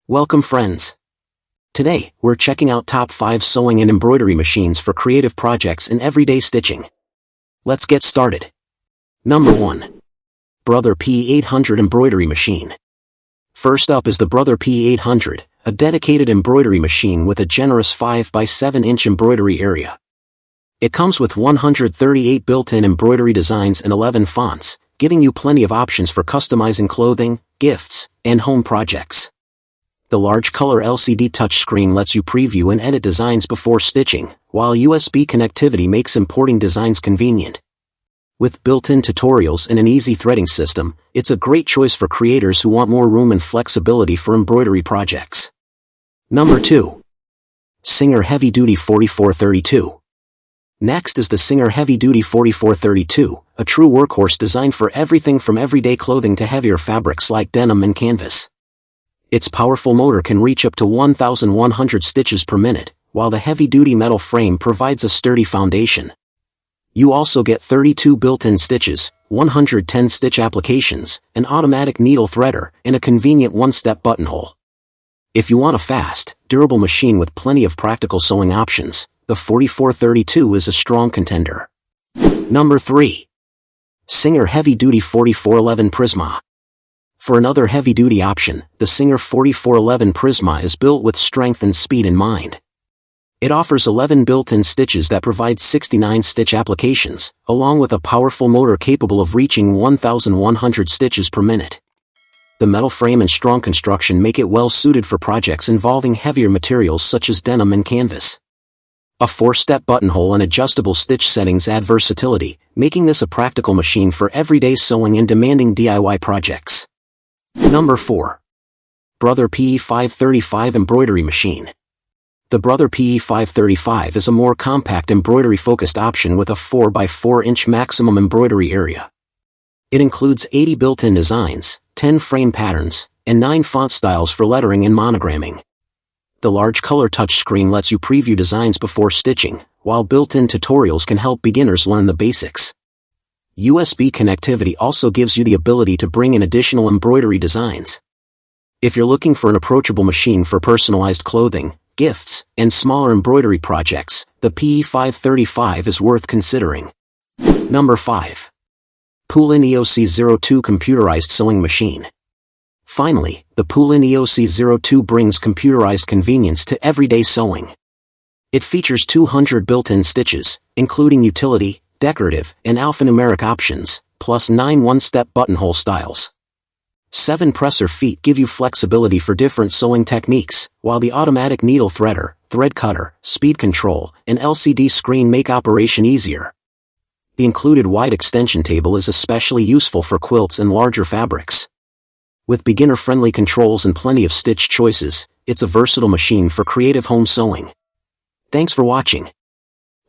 Welcome friends. Today, we're checking out top 5 sewing and embroidery machines for creative projects and everyday stitching. Let's get started. Number 1. Brother P800 Embroidery Machine. First up is the Brother P800, a dedicated embroidery machine with a generous 5 by 7 inch embroidery area. It comes with 138 built-in embroidery designs and 11 fonts, giving you plenty of options for customizing clothing, gifts, and home projects. The large color LCD touchscreen lets you preview and edit designs before stitching, while USB connectivity makes importing designs convenient. With built-in tutorials and an easy threading system, it's a great choice for creators who want more room and flexibility for embroidery projects. Number 2. Singer Heavy Duty 4432. Next is the Singer Heavy Duty 4432, a true workhorse designed for everything from everyday clothing to heavier fabrics like denim and canvas. Its powerful motor can reach up to 1,100 stitches per minute, while the heavy-duty metal frame provides a sturdy foundation. You also get 32 built-in stitches, 110 stitch applications, an automatic needle threader, and a convenient one-step buttonhole. If you want a fast, durable machine with plenty of practical sewing options, the 4432 is a strong contender. Number 3. Singer Heavy Duty 4411 PRISMA. For another heavy-duty option, the Singer 4411 PRISMA is built with strength and speed in mind. It offers 11 built-in stitches that provide 69 stitch applications, along with a powerful motor capable of reaching 1,100 stitches per minute. The metal frame and strong construction make it well suited for projects involving heavier materials such as denim and canvas. A 4-step buttonhole and adjustable stitch settings add versatility, making this a practical machine for everyday sewing and demanding DIY projects. Number 4. Brother PE535 Embroidery Machine. The Brother PE535 is a more compact embroidery-focused option with a 4 by 4 inch maximum embroidery area. It includes 80 built-in designs, 10 frame patterns, and 9 font styles for lettering and monogramming. The large color touchscreen lets you preview designs before stitching, while built-in tutorials can help beginners learn the basics. USB connectivity also gives you the ability to bring in additional embroidery designs. If you're looking for an approachable machine for personalized clothing, gifts, and smaller embroidery projects, the PE535 is worth considering. Number 5. PooLin EOC02 Computerized Sewing Machine. Finally, the PooLin EOC02 brings computerized convenience to everyday sewing. It features 200 built-in stitches, including utility, decorative, and alphanumeric options, plus 9 one-step buttonhole styles. 7 presser feet give you flexibility for different sewing techniques, while the automatic needle threader, thread cutter, speed control, and LCD screen make operation easier. The included wide extension table is especially useful for quilts and larger fabrics. With beginner-friendly controls and plenty of stitch choices, it's a versatile machine for creative home sewing. Thanks for watching.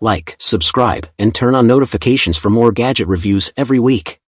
Like, subscribe, and turn on notifications for more gadget reviews every week.